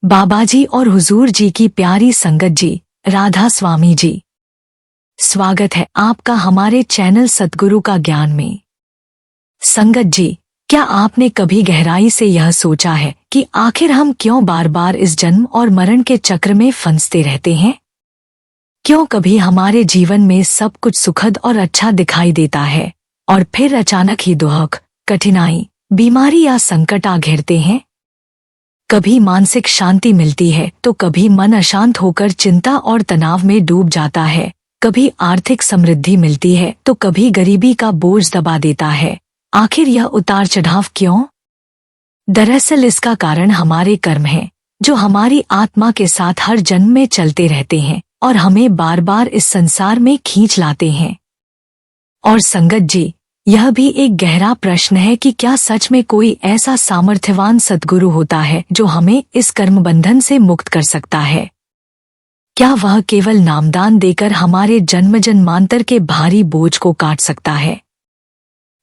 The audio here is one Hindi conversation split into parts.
बाबाजी और हुजूर जी की प्यारी संगत जी, राधा स्वामी जी, स्वागत है आपका हमारे चैनल सतगुरु का ज्ञान में। संगत जी, क्या आपने कभी गहराई से यह सोचा है कि आखिर हम क्यों बार बार इस जन्म और मरण के चक्र में फंसते रहते हैं? क्यों कभी हमारे जीवन में सब कुछ सुखद और अच्छा दिखाई देता है और फिर अचानक ही दुख, कठिनाई, बीमारी या संकट आ घेरते हैं? कभी मानसिक शांति मिलती है तो कभी मन अशांत होकर चिंता और तनाव में डूब जाता है। कभी आर्थिक समृद्धि मिलती है तो कभी गरीबी का बोझ दबा देता है। आखिर यह उतार चढ़ाव क्यों? दरअसल इसका कारण हमारे कर्म हैं, जो हमारी आत्मा के साथ हर जन्म में चलते रहते हैं और हमें बार बार इस संसार में खींच लाते हैं। और संगत जी, यह भी एक गहरा प्रश्न है कि क्या सच में कोई ऐसा सामर्थ्यवान सद्गुरु होता है जो हमें इस कर्म बंधन से मुक्त कर सकता है? क्या वह केवल नामदान देकर हमारे जन्म जन्मांतर के भारी बोझ को काट सकता है?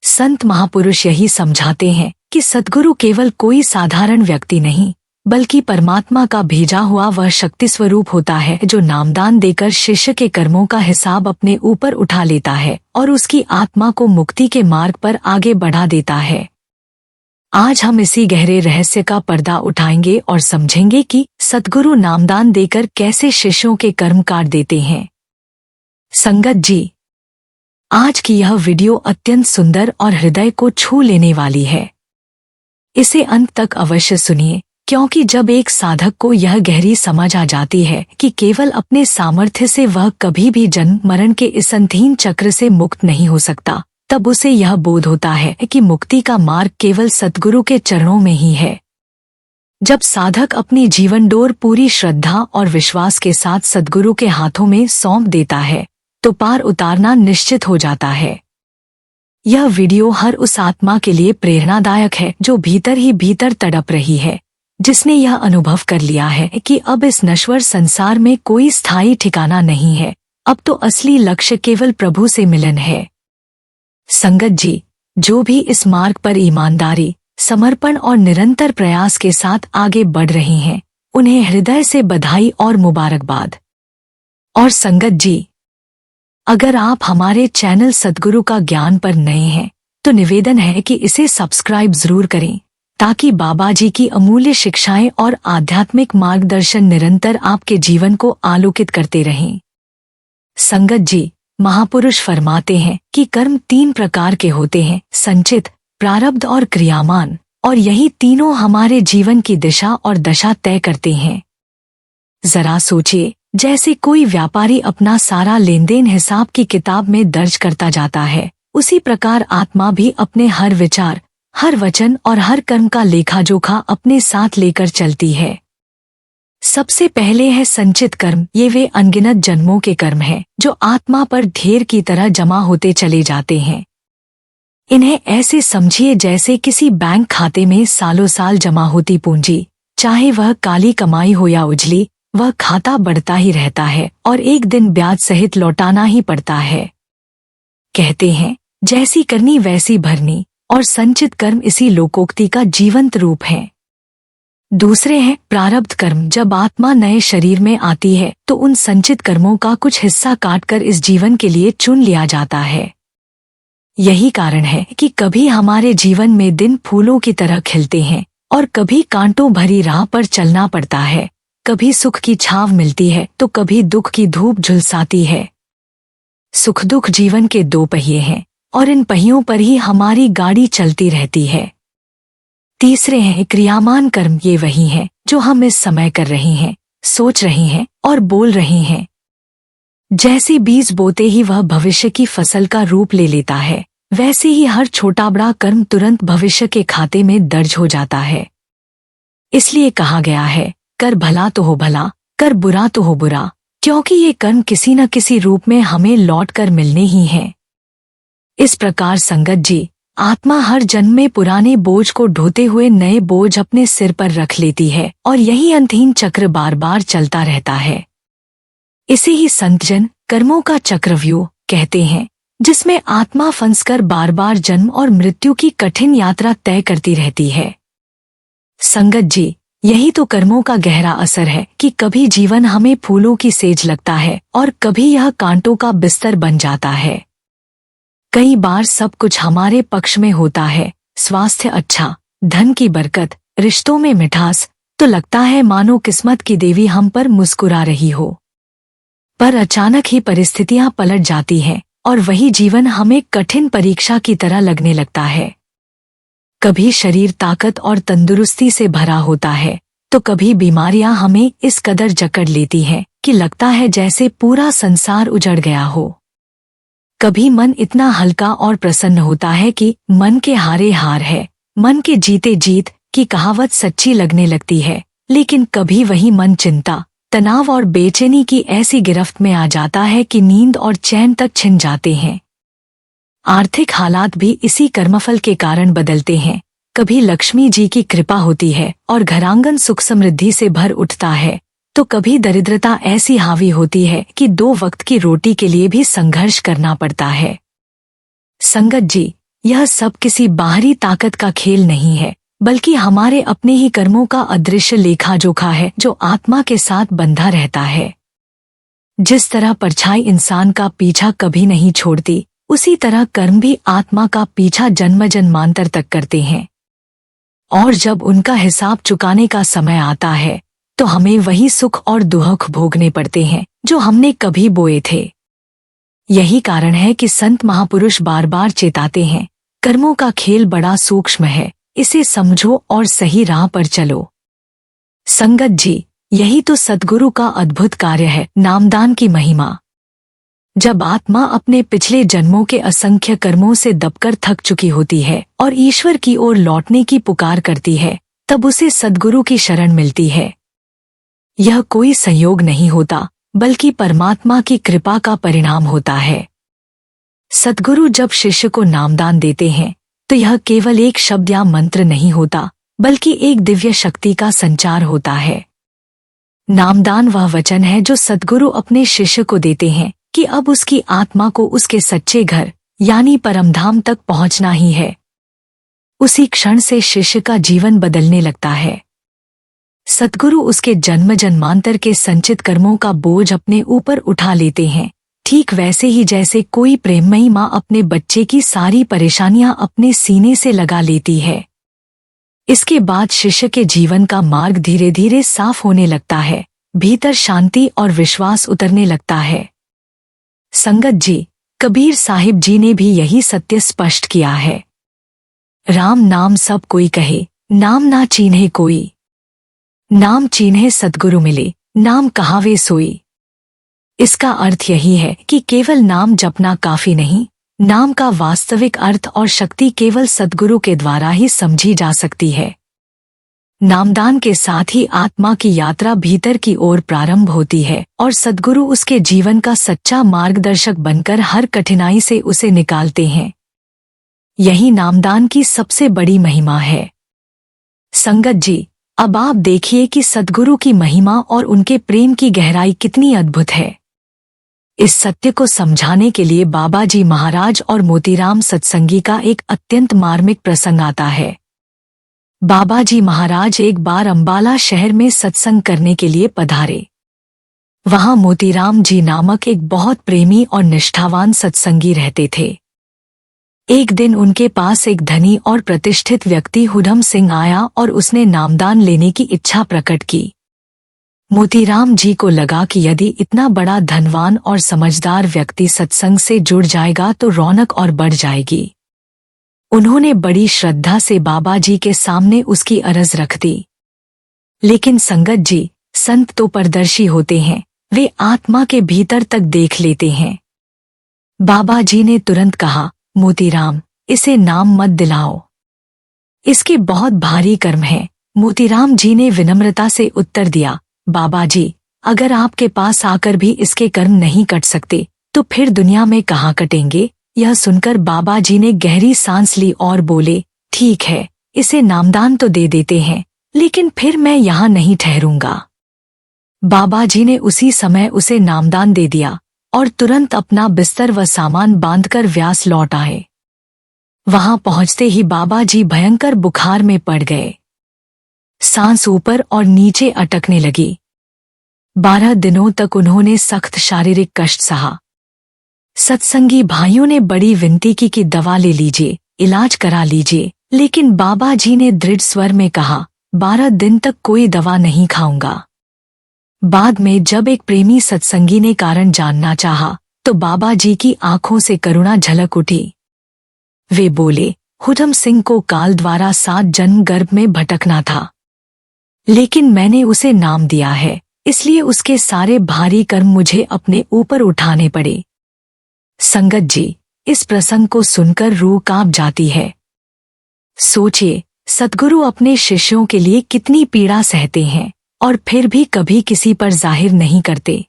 संत महापुरुष यही समझाते हैं कि सद्गुरु केवल कोई साधारण व्यक्ति नहीं, बल्कि परमात्मा का भेजा हुआ वह शक्ति स्वरूप होता है जो नामदान देकर शिष्य के कर्मों का हिसाब अपने ऊपर उठा लेता है और उसकी आत्मा को मुक्ति के मार्ग पर आगे बढ़ा देता है। आज हम इसी गहरे रहस्य का पर्दा उठाएंगे और समझेंगे कि सद्गुरु नामदान देकर कैसे शिष्यों के कर्म काट देते हैं। संगत जी, आज की यह वीडियो अत्यंत सुंदर और हृदय को छू लेने वाली है। इसे अंत तक अवश्य सुनिए, क्योंकि जब एक साधक को यह गहरी समझ आ जाती है कि केवल अपने सामर्थ्य से वह कभी भी जन्म मरण के इस अंधीन चक्र से मुक्त नहीं हो सकता, तब उसे यह बोध होता है कि मुक्ति का मार्ग केवल सद्गुरु के चरणों में ही है। जब साधक अपनी जीवन डोर पूरी श्रद्धा और विश्वास के साथ सद्गुरु के हाथों में सौंप देता है, तो पार उतारना निश्चित हो जाता है। यह वीडियो हर उस आत्मा के लिए प्रेरणादायक है जो भीतर ही भीतर तड़प रही है, जिसने यह अनुभव कर लिया है कि अब इस नश्वर संसार में कोई स्थायी ठिकाना नहीं है, अब तो असली लक्ष्य केवल प्रभु से मिलन है। संगत जी, जो भी इस मार्ग पर ईमानदारी, समर्पण और निरंतर प्रयास के साथ आगे बढ़ रहे हैं, उन्हें हृदय से बधाई और मुबारकबाद। और संगत जी, अगर आप हमारे चैनल सद्गुरु का ज्ञान पर नए हैं तो निवेदन है कि इसे सब्सक्राइब जरूर करें, ताकि बाबाजी की अमूल्य शिक्षाएं और आध्यात्मिक मार्गदर्शन निरंतर आपके जीवन को आलोकित करते रहें। संगत जी, महापुरुष फरमाते हैं कि कर्म 3 प्रकार के होते हैं: संचित, प्रारब्ध और क्रियामान, और यही तीनों हमारे जीवन की दिशा और दशा तय करते हैं। जरा सोचिए, जैसे कोई व्यापारी अपना सारा लेनदेन हिसाब की किताब में दर्ज करता जाता है, उसी प्रकार आत्मा भी अपने हर विचार, हर वचन और हर कर्म का लेखा जोखा अपने साथ लेकर चलती है। सबसे पहले है संचित कर्म। ये वे अनगिनत जन्मों के कर्म हैं जो आत्मा पर ढेर की तरह जमा होते चले जाते हैं। इन्हें ऐसे समझिए जैसे किसी बैंक खाते में सालों साल जमा होती पूंजी, चाहे वह काली कमाई हो या उजली, वह खाता बढ़ता ही रहता है और एक दिन ब्याज सहित लौटाना ही पड़ता है। कहते हैं, जैसी करनी वैसी भरनी, और संचित कर्म इसी लोकोक्ति का जीवंत रूप है। दूसरे हैं प्रारब्ध कर्म। जब आत्मा नए शरीर में आती है तो उन संचित कर्मों का कुछ हिस्सा काटकर इस जीवन के लिए चुन लिया जाता है। यही कारण है कि कभी हमारे जीवन में दिन फूलों की तरह खिलते हैं और कभी कांटों भरी राह पर चलना पड़ता है। कभी सुख की छाव मिलती है तो कभी दुख की धूप झुलसाती है। सुख दुख जीवन के 2 पहिए हैं और इन पहियों पर ही हमारी गाड़ी चलती रहती है। तीसरे हैं क्रियामान कर्म। ये वही हैं जो हम इस समय कर रहे हैं, सोच रहे हैं और बोल रहे हैं। जैसे बीज बोते ही वह भविष्य की फसल का रूप ले लेता है, वैसे ही हर छोटा बड़ा कर्म तुरंत भविष्य के खाते में दर्ज हो जाता है। इसलिए कहा गया है, कर भला तो हो भला, कर बुरा तो हो बुरा, क्योंकि ये कर्म किसी न किसी रूप में हमें लौट कर मिलने ही हैं। इस प्रकार संगत जी, आत्मा हर जन्म में पुराने बोझ को ढोते हुए नए बोझ अपने सिर पर रख लेती है और यही अंतहीन चक्र बार बार चलता रहता है। इसे ही संतजन कर्मों का चक्रव्यूह कहते हैं, जिसमें आत्मा फंसकर बार बार जन्म और मृत्यु की कठिन यात्रा तय करती रहती है। संगत जी, यही तो कर्मों का गहरा असर है कि कभी जीवन हमें फूलों की सेज लगता है और कभी यह कांटों का बिस्तर बन जाता है। कई बार सब कुछ हमारे पक्ष में होता है, स्वास्थ्य अच्छा, धन की बरकत, रिश्तों में मिठास, तो लगता है मानो किस्मत की देवी हम पर मुस्कुरा रही हो। पर अचानक ही परिस्थितियां पलट जाती हैं और वही जीवन हमें कठिन परीक्षा की तरह लगने लगता है। कभी शरीर ताकत और तंदुरुस्ती से भरा होता है तो कभी बीमारियां हमें इस कदर जकड़ लेती हैं कि लगता है जैसे पूरा संसार उजड़ गया हो। कभी मन इतना हल्का और प्रसन्न होता है कि मन के हारे हार है, मन के जीते जीत की कहावत सच्ची लगने लगती है। लेकिन कभी वही मन चिंता, तनाव और बेचैनी की ऐसी गिरफ्त में आ जाता है कि नींद और चैन तक छिन जाते हैं। आर्थिक हालात भी इसी कर्मफल के कारण बदलते हैं। कभी लक्ष्मी जी की कृपा होती है और घरांगन सुख समृद्धि से भर उठता है, तो कभी दरिद्रता ऐसी हावी होती है कि 2 वक्त की रोटी के लिए भी संघर्ष करना पड़ता है। संगत जी, यह सब किसी बाहरी ताकत का खेल नहीं है, बल्कि हमारे अपने ही कर्मों का अदृश्य लेखा जोखा है जो आत्मा के साथ बंधा रहता है। जिस तरह परछाई इंसान का पीछा कभी नहीं छोड़ती, उसी तरह कर्म भी आत्मा का पीछा जन्म जन्मांतर तक करते हैं। और जब उनका हिसाब चुकाने का समय आता है तो हमें वही सुख और दुख भोगने पड़ते हैं जो हमने कभी बोए थे। यही कारण है कि संत महापुरुष बार बार चेताते हैं, कर्मों का खेल बड़ा सूक्ष्म है, इसे समझो और सही राह पर चलो। संगत जी, यही तो सद्गुरु का अद्भुत कार्य है, नामदान की महिमा। जब आत्मा अपने पिछले जन्मों के असंख्य कर्मों से दबकर थक चुकी होती है और ईश्वर की ओर लौटने की पुकार करती है, तब उसे सद्गुरु की शरण मिलती है। यह कोई संयोग नहीं होता, बल्कि परमात्मा की कृपा का परिणाम होता है। सद्गुरु जब शिष्य को नामदान देते हैं तो यह केवल एक शब्द या मंत्र नहीं होता, बल्कि एक दिव्य शक्ति का संचार होता है। नामदान वह वचन है जो सद्गुरु अपने शिष्य को देते हैं कि अब उसकी आत्मा को उसके सच्चे घर यानी परमधाम तक पहुंचना ही है। उसी क्षण से शिष्य का जीवन बदलने लगता है। सद्गुरु उसके जन्म जन्मांतर के संचित कर्मों का बोझ अपने ऊपर उठा लेते हैं, ठीक वैसे ही जैसे कोई प्रेममयी माँ अपने बच्चे की सारी परेशानियां अपने सीने से लगा लेती है। इसके बाद शिष्य के जीवन का मार्ग धीरे धीरे साफ होने लगता है, भीतर शांति और विश्वास उतरने लगता है। संगत जी, कबीर साहिब जी ने भी यही सत्य स्पष्ट किया है। राम नाम सब कोई कहे, नाम ना चीन्हे कोई। नाम चीन्हे सद्गुरु मिले, नाम कहावे सोई। इसका अर्थ यही है कि केवल नाम जपना काफी नहीं, नाम का वास्तविक अर्थ और शक्ति केवल सद्गुरु के द्वारा ही समझी जा सकती है। नामदान के साथ ही आत्मा की यात्रा भीतर की ओर प्रारंभ होती है और सद्गुरु उसके जीवन का सच्चा मार्गदर्शक बनकर हर कठिनाई से उसे निकालते हैं। यही नामदान की सबसे बड़ी महिमा है। संगत जी, अब आप देखिए कि सद्गुरु की महिमा और उनके प्रेम की गहराई कितनी अद्भुत है। इस सत्य को समझाने के लिए बाबा जी महाराज और मोतीराम सत्संगी का एक अत्यंत मार्मिक प्रसंग आता है। बाबा जी महाराज एक बार अंबाला शहर में सत्संग करने के लिए पधारे। वहां मोतीराम जी नामक एक बहुत प्रेमी और निष्ठावान सत्संगी रहते थे। एक दिन उनके पास एक धनी और प्रतिष्ठित व्यक्ति हुडम सिंह आया और उसने नामदान लेने की इच्छा प्रकट की। मोतीराम जी को लगा कि यदि इतना बड़ा धनवान और समझदार व्यक्ति सत्संग से जुड़ जाएगा तो रौनक और बढ़ जाएगी। उन्होंने बड़ी श्रद्धा से बाबा जी के सामने उसकी अर्ज रख दी। लेकिन संगत जी, संत तो पारदर्शी होते हैं, वे आत्मा के भीतर तक देख लेते हैं। बाबा जी ने तुरंत कहा, मोतीराम, इसे नाम मत दिलाओ, इसके बहुत भारी कर्म है। मोतीराम जी ने विनम्रता से उत्तर दिया, बाबा जी, अगर आपके पास आकर भी इसके कर्म नहीं कट सकते तो फिर दुनिया में कहाँ कटेंगे। यह सुनकर बाबा जी ने गहरी सांस ली और बोले, ठीक है, इसे नामदान तो दे देते हैं, लेकिन फिर मैं यहाँ नहीं ठहरूंगा। बाबा जी ने उसी समय उसे नामदान दे दिया और तुरंत अपना बिस्तर व सामान बांधकर व्यास लौट आए। वहां पहुंचते ही बाबा जी भयंकर बुखार में पड़ गए। सांस ऊपर और नीचे अटकने लगी। 12 दिनों तक उन्होंने सख्त शारीरिक कष्ट सहा। सत्संगी भाइयों ने बड़ी विनती की कि दवा ले लीजिए, इलाज करा लीजिए, लेकिन बाबा जी ने दृढ़ स्वर में कहा, 12 दिन तक कोई दवा नहीं खाऊंगा। बाद में जब एक प्रेमी सत्संगी ने कारण जानना चाहा, तो बाबा जी की आंखों से करुणा झलक उठी। वे बोले, हुजम सिंह को काल द्वारा 7 जन्म गर्भ में भटकना था, लेकिन मैंने उसे नाम दिया है, इसलिए उसके सारे भारी कर्म मुझे अपने ऊपर उठाने पड़े। संगत जी, इस प्रसंग को सुनकर रूह कांप जाती है। सोचिए, सद्गुरु अपने शिष्यों के लिए कितनी पीड़ा सहते हैं और फिर भी कभी किसी पर जाहिर नहीं करते।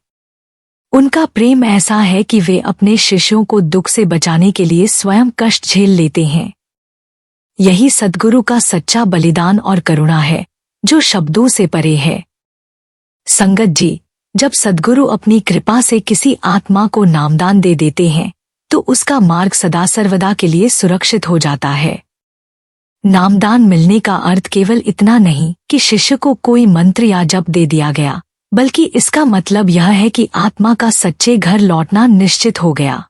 उनका प्रेम ऐसा है कि वे अपने शिष्यों को दुख से बचाने के लिए स्वयं कष्ट झेल लेते हैं। यही सद्गुरु का सच्चा बलिदान और करुणा है, जो शब्दों से परे है। संगत जी, जब सद्गुरु अपनी कृपा से किसी आत्मा को नामदान दे देते हैं, तो उसका मार्ग सदा सर्वदा के लिए सुरक्षित हो जाता है। नामदान मिलने का अर्थ केवल इतना नहीं कि शिष्य को कोई मंत्र या जप दे दिया गया, बल्कि इसका मतलब यह है कि आत्मा का सच्चे घर लौटना निश्चित हो गया।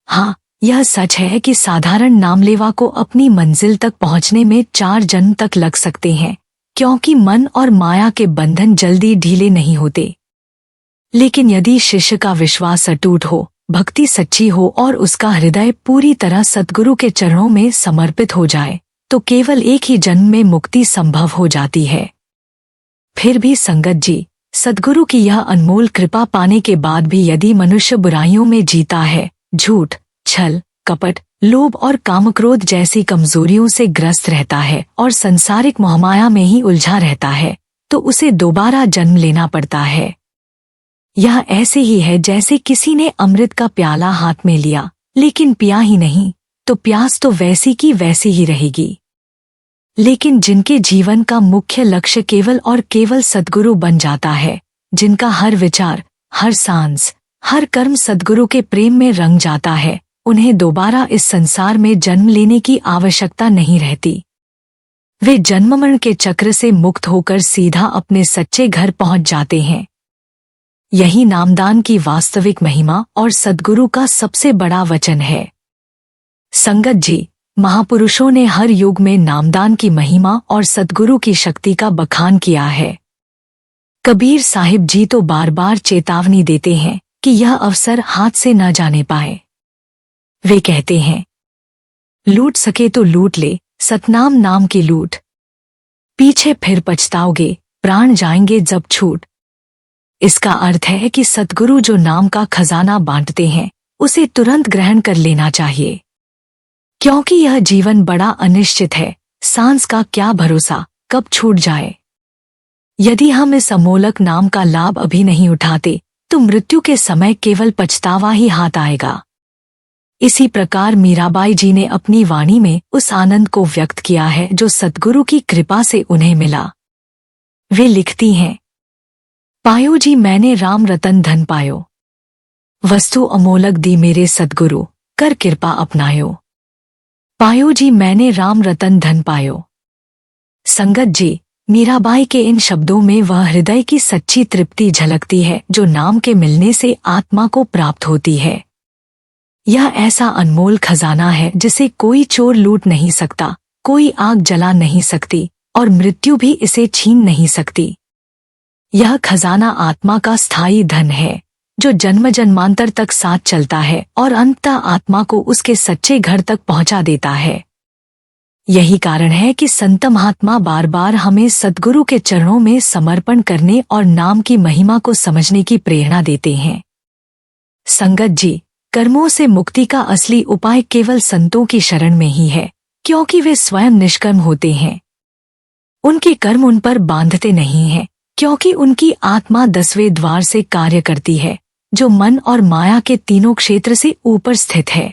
हाँ, यह सच है कि साधारण नामलेवा को अपनी मंजिल तक पहुंचने में 4 जन्म तक लग सकते हैं, क्योंकि मन और माया के बंधन जल्दी ढीले नहीं होते। लेकिन यदि शिष्य का विश्वास अटूट हो, भक्ति सच्ची हो और उसका हृदय पूरी तरह सद्गुरु के चरणों में समर्पित हो जाए, तो केवल एक ही जन्म में मुक्ति संभव हो जाती है। फिर भी संगत जी, सद्गुरु की यह अनमोल कृपा पाने के बाद भी यदि मनुष्य बुराइयों में जीता है, झूठ, छल, कपट, लोभ और कामक्रोध जैसी कमजोरियों से ग्रस्त रहता है और संसारिक मोहमाया में ही उलझा रहता है, तो उसे दोबारा जन्म लेना पड़ता है। यह ऐसे ही है जैसे किसी ने अमृत का प्याला हाथ में लिया, लेकिन पिया ही नहीं, तो प्यास तो वैसी की वैसी ही रहेगी। लेकिन जिनके जीवन का मुख्य लक्ष्य केवल और केवल सद्गुरु बन जाता है, जिनका हर विचार, हर सांस, हर कर्म सद्गुरु के प्रेम में रंग जाता है, उन्हें दोबारा इस संसार में जन्म लेने की आवश्यकता नहीं रहती। वे जन्म-मरण के चक्र से मुक्त होकर सीधा अपने सच्चे घर पहुंच जाते हैं। यही नामदान की वास्तविक महिमा और सद्गुरु का सबसे बड़ा वचन है। संगत जी, महापुरुषों ने हर युग में नामदान की महिमा और सद्गुरु की शक्ति का बखान किया है। कबीर साहिब जी तो बार बार चेतावनी देते हैं कि यह अवसर हाथ से न जाने पाए। वे कहते हैं, लूट सके तो लूट ले, सतनाम नाम की लूट, पीछे फिर पछताओगे, प्राण जाएंगे जब छूट। इसका अर्थ है कि सद्गुरु जो नाम का खजाना बांटते हैं, उसे तुरंत ग्रहण कर लेना चाहिए, क्योंकि यह जीवन बड़ा अनिश्चित है। सांस का क्या भरोसा, कब छूट जाए। यदि हम इस अमोलक नाम का लाभ अभी नहीं उठाते, तो मृत्यु के समय केवल पछतावा ही हाथ आएगा। इसी प्रकार मीराबाई जी ने अपनी वाणी में उस आनंद को व्यक्त किया है जो सद्गुरु की कृपा से उन्हें मिला। वे लिखती हैं, पायो जी मैंने राम रतन धन पायो, वस्तु अमोलक दी मेरे सद्गुरु, कर कृपा अपनायो। पायो जी मैंने राम रतन धन पायो। संगत जी, मीराबाई के इन शब्दों में वह हृदय की सच्ची तृप्ति झलकती है जो नाम के मिलने से आत्मा को प्राप्त होती है। यह ऐसा अनमोल खजाना है जिसे कोई चोर लूट नहीं सकता, कोई आग जला नहीं सकती और मृत्यु भी इसे छीन नहीं सकती। यह खजाना आत्मा का स्थायी धन है, जो जन्म जन्मांतर तक साथ चलता है और अंततः आत्मा को उसके सच्चे घर तक पहुंचा देता है। यही कारण है कि संत महात्मा बार बार हमें सद्गुरु के चरणों में समर्पण करने और नाम की महिमा को समझने की प्रेरणा देते हैं। संगत जी, कर्मों से मुक्ति का असली उपाय केवल संतों की शरण में ही है, क्योंकि वे स्वयं निष्कर्म होते हैं। उनके कर्म उन पर बांधते नहीं हैं, क्योंकि उनकी आत्मा 10वें द्वार से कार्य करती है, जो मन और माया के तीनों क्षेत्र से ऊपर स्थित है।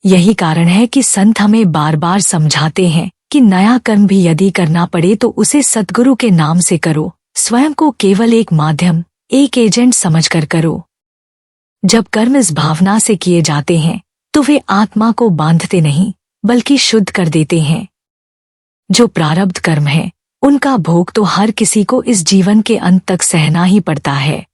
यही कारण है कि संत हमें बार बार समझाते हैं कि नया कर्म भी यदि करना पड़े तो उसे सद्गुरु के नाम से करो, स्वयं को केवल एक माध्यम, एक एजेंट समझकर करो। जब कर्म इस भावना से किए जाते हैं तो वे आत्मा को बांधते नहीं, बल्कि शुद्ध कर देते हैं। जो प्रारब्ध कर्म है, उनका भोग तो हर किसी को इस जीवन के अंत तक सहना ही पड़ता है,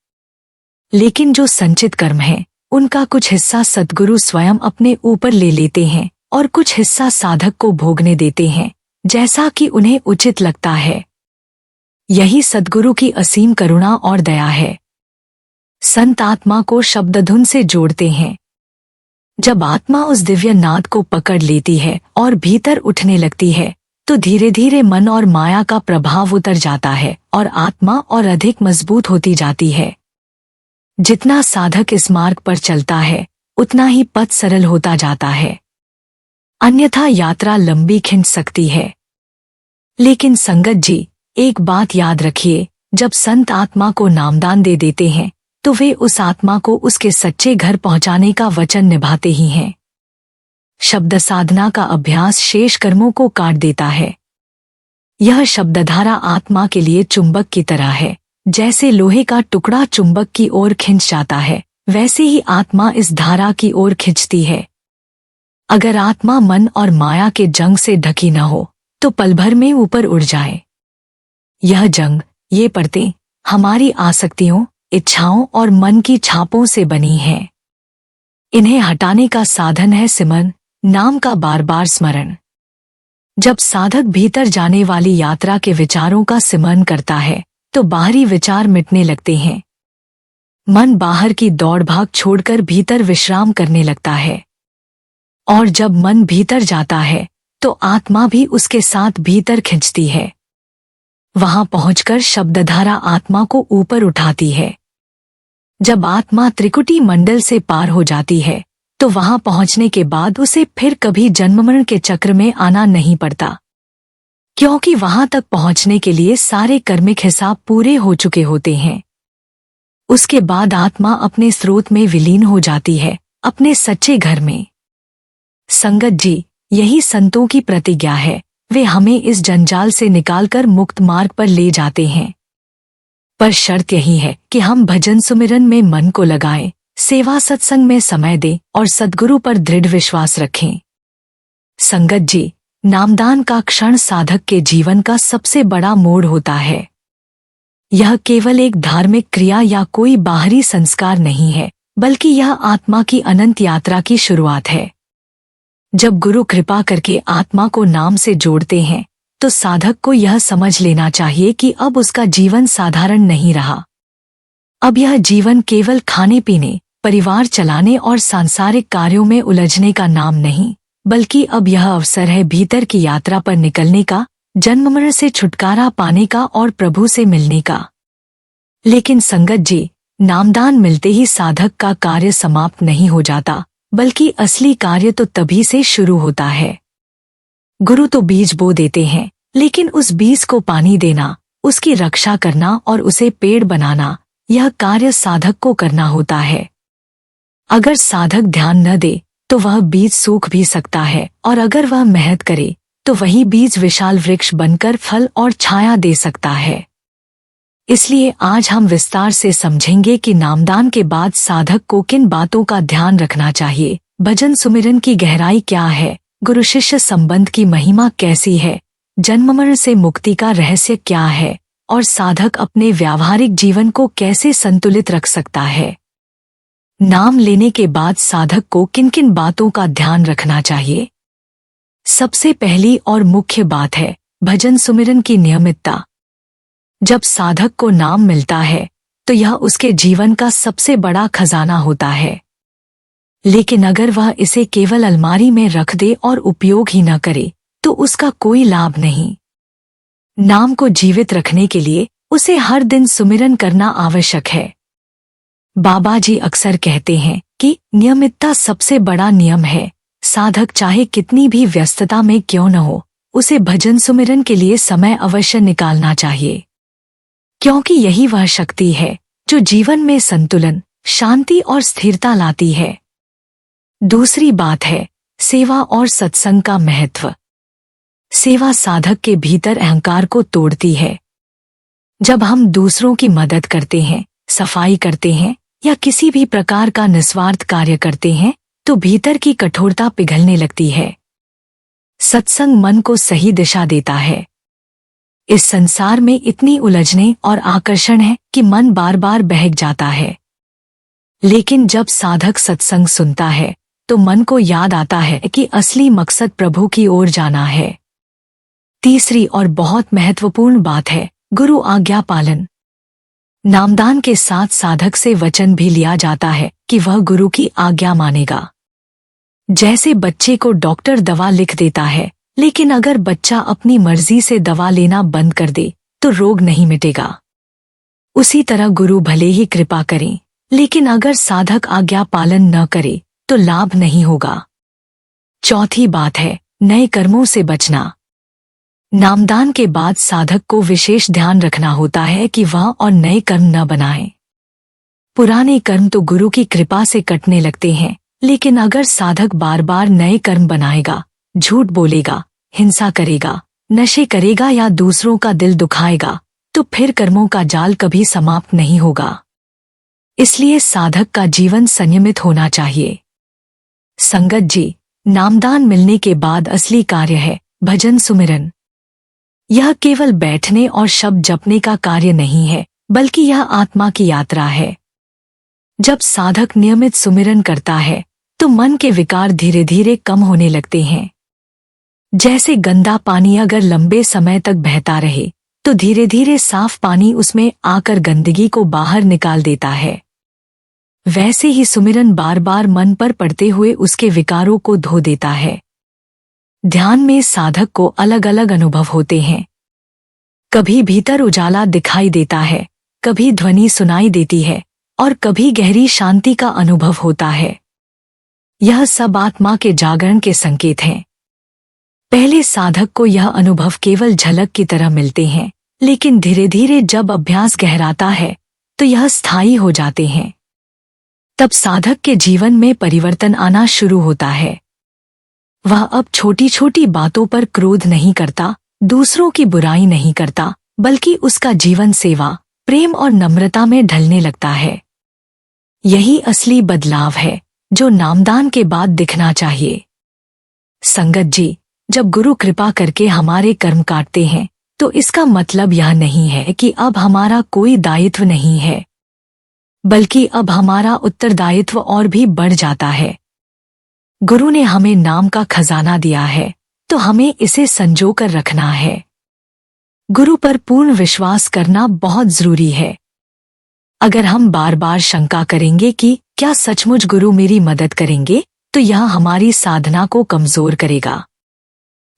लेकिन जो संचित कर्म है उनका कुछ हिस्सा सद्गुरु स्वयं अपने ऊपर ले लेते हैं और कुछ हिस्सा साधक को भोगने देते हैं, जैसा कि उन्हें उचित लगता है। यही सद्गुरु की असीम करुणा और दया है। संत आत्मा को शब्दधुन से जोड़ते हैं। जब आत्मा उस दिव्य नाद को पकड़ लेती है और भीतर उठने लगती है, तो धीरे धीरे मन और माया का प्रभाव उतर जाता है और आत्मा और अधिक मजबूत होती जाती है। जितना साधक इस मार्ग पर चलता है, उतना ही पथ सरल होता जाता है, अन्यथा यात्रा लंबी खिंच सकती है। लेकिन संगत जी, एक बात याद रखिए, जब संत आत्मा को नामदान दे देते हैं, तो वे उस आत्मा को उसके सच्चे घर पहुंचाने का वचन निभाते ही हैं। शब्द साधना का अभ्यास शेष कर्मों को काट देता है। यह शब्दधारा आत्मा के लिए चुंबक की तरह है। जैसे लोहे का टुकड़ा चुंबक की ओर खिंच जाता है, वैसे ही आत्मा इस धारा की ओर खिंचती है। अगर आत्मा मन और माया के जंग से ढकी न हो, तो पल भर में ऊपर उड़ जाए। यह जंग, ये परतें, हमारी आसक्तियों, इच्छाओं और मन की छापों से बनी हैं। इन्हें हटाने का साधन है सिमरन, नाम का बार बार स्मरण। जब साधक भीतर जाने वाली यात्रा के विचारों का सिमरन करता है, तो बाहरी विचार मिटने लगते हैं। मन बाहर की दौड़ भाग छोड़कर भीतर विश्राम करने लगता है। और जब मन भीतर जाता है, तो आत्मा भी उसके साथ भीतर खिंचती है। वहां पहुंचकर शब्दधारा आत्मा को ऊपर उठाती है। जब आत्मा त्रिकुटी मंडल से पार हो जाती है, तो वहां पहुंचने के बाद उसे फिर कभी जन्म-मरण के चक्र में आना नहीं पड़ता, क्योंकि वहां तक पहुंचने के लिए सारे कर्मिक हिसाब पूरे हो चुके होते हैं। उसके बाद आत्मा अपने स्रोत में विलीन हो जाती है, अपने सच्चे घर में। संगत जी, यही संतों की प्रतिज्ञा है। वे हमें इस जंजाल से निकालकर मुक्त मार्ग पर ले जाते हैं। पर शर्त यही है कि हम भजन सुमिरन में मन को लगाएं, सेवा सत्संग में समय दें और सद्गुरु पर दृढ़ विश्वास रखें। संगत जी, नामदान का क्षण साधक के जीवन का सबसे बड़ा मोड़ होता है। यह केवल एक धार्मिक क्रिया या कोई बाहरी संस्कार नहीं है, बल्कि यह आत्मा की अनंत यात्रा की शुरुआत है। जब गुरु कृपा करके आत्मा को नाम से जोड़ते हैं, तो साधक को यह समझ लेना चाहिए कि अब उसका जीवन साधारण नहीं रहा। अब यह जीवन केवल खाने पीने, परिवार चलाने और सांसारिक कार्यों में उलझने का नाम नहीं, बल्कि अब यह अवसर है भीतर की यात्रा पर निकलने का, जन्म-मरण से छुटकारा पाने का और प्रभु से मिलने का। लेकिन संगत जी, नामदान मिलते ही साधक का कार्य समाप्त नहीं हो जाता, बल्कि असली कार्य तो तभी से शुरू होता है। गुरु तो बीज बो देते हैं, लेकिन उस बीज को पानी देना, उसकी रक्षा करना और उसे पेड़ बनाना, यह कार्य साधक को करना होता है। अगर साधक ध्यान न दे, तो वह बीज सूख भी सकता है, और अगर वह मेहनत करे, तो वही बीज विशाल वृक्ष बनकर फल और छाया दे सकता है। इसलिए आज हम विस्तार से समझेंगे कि नामदान के बाद साधक को किन बातों का ध्यान रखना चाहिए, भजन सुमिरन की गहराई क्या है, गुरु शिष्य संबंध की महिमा कैसी है, जन्म-मरण से मुक्ति का रहस्य क्या है, और साधक अपने व्यावहारिक जीवन को कैसे संतुलित रख सकता है। नाम लेने के बाद साधक को किन किन बातों का ध्यान रखना चाहिए। सबसे पहली और मुख्य बात है भजन सुमिरन की नियमितता। जब साधक को नाम मिलता है, तो यह उसके जीवन का सबसे बड़ा खजाना होता है। लेकिन अगर वह इसे केवल अलमारी में रख दे और उपयोग ही न करे, तो उसका कोई लाभ नहीं। नाम को जीवित रखने के लिए उसे हर दिन सुमिरन करना आवश्यक है। बाबा जी अक्सर कहते हैं कि नियमितता सबसे बड़ा नियम है। साधक चाहे कितनी भी व्यस्तता में क्यों न हो, उसे भजन सुमिरन के लिए समय अवश्य निकालना चाहिए, क्योंकि यही वह शक्ति है जो जीवन में संतुलन, शांति और स्थिरता लाती है। दूसरी बात है सेवा और सत्संग का महत्व। सेवा साधक के भीतर अहंकार को तोड़ती है। जब हम दूसरों की मदद करते हैं, सफाई करते हैं या किसी भी प्रकार का निस्वार्थ कार्य करते हैं, तो भीतर की कठोरता पिघलने लगती है। सत्संग मन को सही दिशा देता है। इस संसार में इतनी उलझने और आकर्षण है कि मन बार बार बहक जाता है। लेकिन जब साधक सत्संग सुनता है तो मन को याद आता है कि असली मकसद प्रभु की ओर जाना है। तीसरी और बहुत महत्वपूर्ण बात है गुरु आज्ञा पालन। नामदान के साथ साधक से वचन भी लिया जाता है कि वह गुरु की आज्ञा मानेगा। जैसे बच्चे को डॉक्टर दवा लिख देता है, लेकिन अगर बच्चा अपनी मर्जी से दवा लेना बंद कर दे तो रोग नहीं मिटेगा। उसी तरह गुरु भले ही कृपा करें, लेकिन अगर साधक आज्ञा पालन न करे तो लाभ नहीं होगा। चौथी बात है नए कर्मों से बचना। नामदान के बाद साधक को विशेष ध्यान रखना होता है कि वह और नए कर्म न बनाए। पुराने कर्म तो गुरु की कृपा से कटने लगते हैं, लेकिन अगर साधक बार बार नए कर्म बनाएगा, झूठ बोलेगा, हिंसा करेगा, नशे करेगा या दूसरों का दिल दुखाएगा, तो फिर कर्मों का जाल कभी समाप्त नहीं होगा। इसलिए साधक का जीवन संयमित होना चाहिए। संगत जी, नामदान मिलने के बाद असली कार्य है भजन सुमिरन। यह केवल बैठने और शब्द जपने का कार्य नहीं है, बल्कि यह आत्मा की यात्रा है। जब साधक नियमित सुमिरन करता है तो मन के विकार धीरे धीरे कम होने लगते हैं। जैसे गंदा पानी अगर लंबे समय तक बहता रहे तो धीरे धीरे साफ पानी उसमें आकर गंदगी को बाहर निकाल देता है। वैसे ही सुमिरन बार बार मन पर पड़ते हुए उसके विकारों को धो देता है। ध्यान में साधक को अलग अलग अनुभव होते हैं। कभी भीतर उजाला दिखाई देता है, कभी ध्वनि सुनाई देती है और कभी गहरी शांति का अनुभव होता है। यह सब आत्मा के जागरण के संकेत हैं। पहले साधक को यह अनुभव केवल झलक की तरह मिलते हैं, लेकिन धीरे धीरे जब अभ्यास गहराता है तो यह स्थायी हो जाते हैं। तब साधक के जीवन में परिवर्तन आना शुरू होता है। वह अब छोटी छोटी बातों पर क्रोध नहीं करता, दूसरों की बुराई नहीं करता, बल्कि उसका जीवन सेवा, प्रेम और नम्रता में ढलने लगता है। यही असली बदलाव है जो नामदान के बाद दिखना चाहिए। संगत जी, जब गुरु कृपा करके हमारे कर्म काटते हैं तो इसका मतलब यह नहीं है कि अब हमारा कोई दायित्व नहीं है, बल्कि अब हमारा उत्तरदायित्व और भी बढ़ जाता है। गुरु ने हमें नाम का खजाना दिया है तो हमें इसे संजो कर रखना है। गुरु पर पूर्ण विश्वास करना बहुत जरूरी है। अगर हम बार बार शंका करेंगे कि क्या सचमुच गुरु मेरी मदद करेंगे, तो यह हमारी साधना को कमजोर करेगा।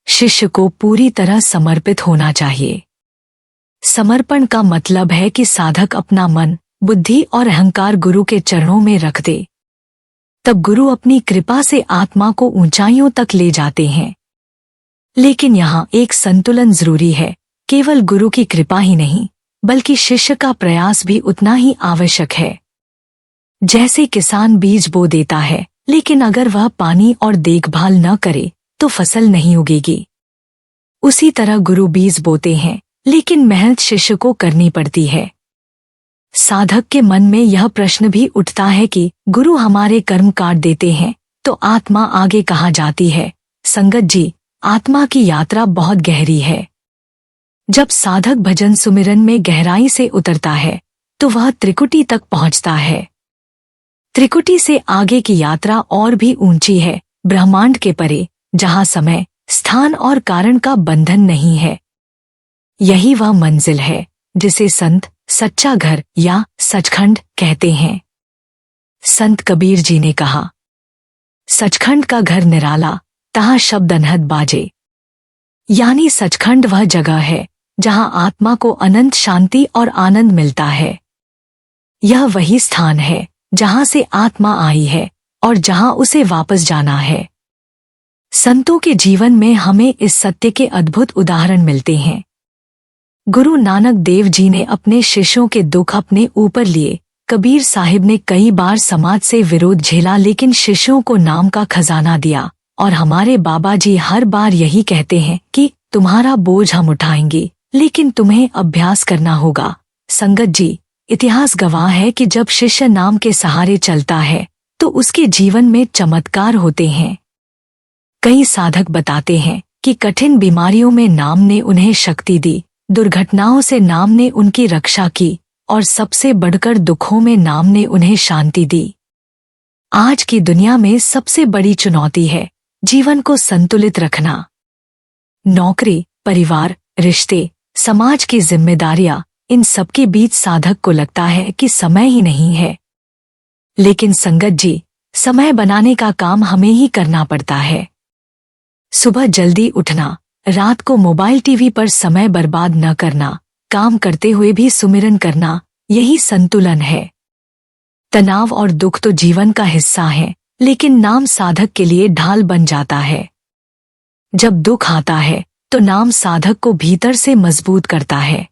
शिष्य को पूरी तरह समर्पित होना चाहिए। समर्पण का मतलब है कि साधक अपना मन, बुद्धि और अहंकार गुरु के चरणों में रख दे। तब गुरु अपनी कृपा से आत्मा को ऊंचाइयों तक ले जाते हैं। लेकिन यहाँ एक संतुलन जरूरी है। केवल गुरु की कृपा ही नहीं, बल्कि शिष्य का प्रयास भी उतना ही आवश्यक है। जैसे किसान बीज बो देता है, लेकिन अगर वह पानी और देखभाल न करे तो फसल नहीं उगेगी। उसी तरह गुरु बीज बोते हैं, लेकिन मेहनत शिष्य को करनी पड़ती है। साधक के मन में यह प्रश्न भी उठता है कि गुरु हमारे कर्म काट देते हैं तो आत्मा आगे कहाँ जाती है। संगत जी, आत्मा की यात्रा बहुत गहरी है। जब साधक भजन सुमिरन में गहराई से उतरता है तो वह त्रिकुटी तक पहुंचता है। त्रिकुटी से आगे की यात्रा और भी ऊंची है, ब्रह्मांड के परे, जहां समय, स्थान और कारण का बंधन नहीं है। यही वह मंजिल है जिसे संत सच्चा घर या सचखंड कहते हैं। संत कबीर जी ने कहा, सचखंड का घर निराला, तहाँ शब्द अनहद बाजे। यानी सचखंड वह जगह है जहां आत्मा को अनंत शांति और आनंद मिलता है। यह वही स्थान है जहां से आत्मा आई है और जहां उसे वापस जाना है। संतों के जीवन में हमें इस सत्य के अद्भुत उदाहरण मिलते हैं। गुरु नानक देव जी ने अपने शिष्यों के दुख अपने ऊपर लिए। कबीर साहिब ने कई बार समाज से विरोध झेला, लेकिन शिष्यों को नाम का खजाना दिया। और हमारे बाबा जी हर बार यही कहते हैं कि तुम्हारा बोझ हम उठाएंगे, लेकिन तुम्हें अभ्यास करना होगा। संगत जी, इतिहास गवाह है कि जब शिष्य नाम के सहारे चलता है तो उसके जीवन में चमत्कार होते हैं। कई साधक बताते हैं कि कठिन बीमारियों में नाम ने उन्हें शक्ति दी, दुर्घटनाओं से नाम ने उनकी रक्षा की और सबसे बढ़कर दुखों में नाम ने उन्हें शांति दी। आज की दुनिया में सबसे बड़ी चुनौती है जीवन को संतुलित रखना। नौकरी, परिवार, रिश्ते, समाज की जिम्मेदारियां, इन सबके बीच साधक को लगता है कि समय ही नहीं है। लेकिन संगत जी, समय बनाने का काम हमें ही करना पड़ता है। सुबह जल्दी उठना, रात को मोबाइल टीवी पर समय बर्बाद न करना, काम करते हुए भी सुमिरन करना, यही संतुलन है। तनाव और दुख तो जीवन का हिस्सा है, लेकिन नाम साधक के लिए ढाल बन जाता है। जब दुख आता है तो नाम साधक को भीतर से मजबूत करता है।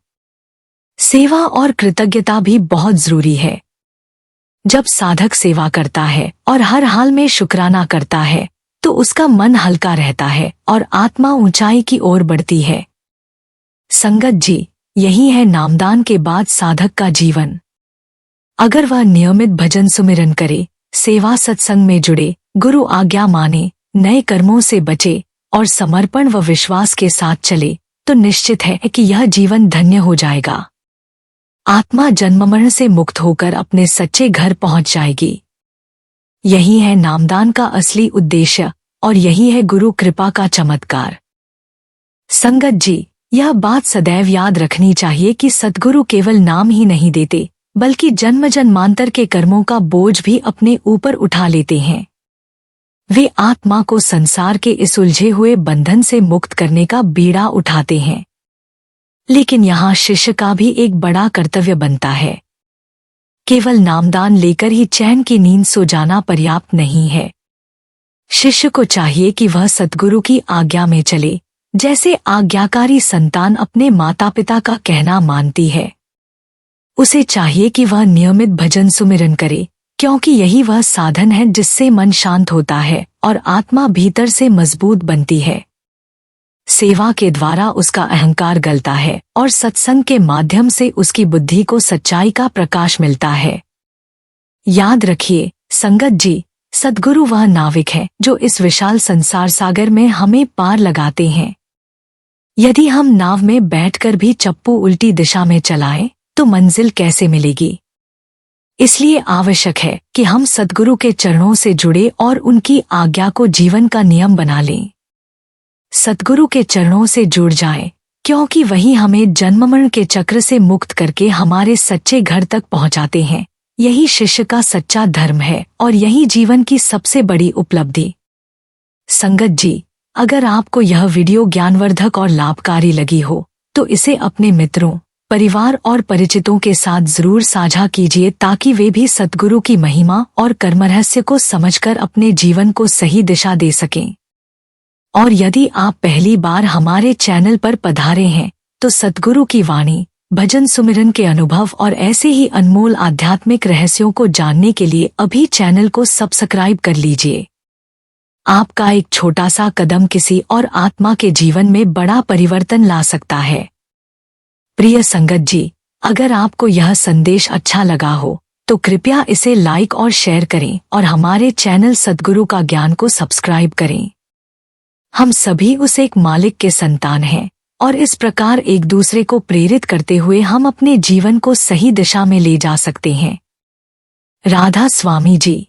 सेवा और कृतज्ञता भी बहुत जरूरी है। जब साधक सेवा करता है और हर हाल में शुक्राना करता है तो उसका मन हल्का रहता है और आत्मा ऊंचाई की ओर बढ़ती है। संगत जी, यही है नामदान के बाद साधक का जीवन। अगर वह नियमित भजन सुमिरन करे, सेवा सत्संग में जुड़े, गुरु आज्ञा माने, नए कर्मों से बचे और समर्पण व विश्वास के साथ चले, तो निश्चित है कि यह जीवन धन्य हो जाएगा। आत्मा जन्ममरण से मुक्त होकर अपने सच्चे घर पहुंच जाएगी। यही है नामदान का असली उद्देश्य और यही है गुरु कृपा का चमत्कार। संगत जी, यह बात सदैव याद रखनी चाहिए कि सद्गुरु केवल नाम ही नहीं देते, बल्कि जन्म जन्मांतर के कर्मों का बोझ भी अपने ऊपर उठा लेते हैं। वे आत्मा को संसार के इस उलझे हुए बंधन से मुक्त करने का बीड़ा उठाते हैं। लेकिन यहाँ शिष्य का भी एक बड़ा कर्तव्य बनता है। केवल नामदान लेकर ही चैन की नींद सो जाना पर्याप्त नहीं है। शिष्य को चाहिए कि वह सद्गुरु की आज्ञा में चले, जैसे आज्ञाकारी संतान अपने माता पिता का कहना मानती है। उसे चाहिए कि वह नियमित भजन सुमिरन करे, क्योंकि यही वह साधन है जिससे मन शांत होता है और आत्मा भीतर से मजबूत बनती है। सेवा के द्वारा उसका अहंकार गलता है और सत्संग के माध्यम से उसकी बुद्धि को सच्चाई का प्रकाश मिलता है। याद रखिए संगत जी, सद्गुरु वह नाविक है जो इस विशाल संसार सागर में हमें पार लगाते हैं। यदि हम नाव में बैठकर भी चप्पू उल्टी दिशा में चलाएं, तो मंजिल कैसे मिलेगी। इसलिए आवश्यक है कि हम सद्गुरु के चरणों से जुड़े और उनकी आज्ञा को जीवन का नियम बना लें। सद्गुरु के चरणों से जुड़ जाएं, क्योंकि वही हमें जन्ममरण के चक्र से मुक्त करके हमारे सच्चे घर तक पहुंचाते हैं। यही शिष्य का सच्चा धर्म है और यही जीवन की सबसे बड़ी उपलब्धि। संगत जी, अगर आपको यह वीडियो ज्ञानवर्धक और लाभकारी लगी हो तो इसे अपने मित्रों, परिवार और परिचितों के साथ जरूर साझा कीजिए, ताकि वे भी सद्गुरु की महिमा और कर्मरहस्य को समझकर अपने जीवन को सही दिशा दे सकें। और यदि आप पहली बार हमारे चैनल पर पधारे हैं तो सद्गुरु की वाणी, भजन सुमिरन के अनुभव और ऐसे ही अनमोल आध्यात्मिक रहस्यों को जानने के लिए अभी चैनल को सब्सक्राइब कर लीजिए। आपका एक छोटा सा कदम किसी और आत्मा के जीवन में बड़ा परिवर्तन ला सकता है। प्रिय संगत जी, अगर आपको यह संदेश अच्छा लगा हो तो कृपया इसे लाइक और शेयर करें और हमारे चैनल सद्गुरु का ज्ञान को सब्सक्राइब करें। हम सभी उस एक मालिक के संतान हैं और इस प्रकार एक दूसरे को प्रेरित करते हुए हम अपने जीवन को सही दिशा में ले जा सकते हैं। राधा स्वामी जी।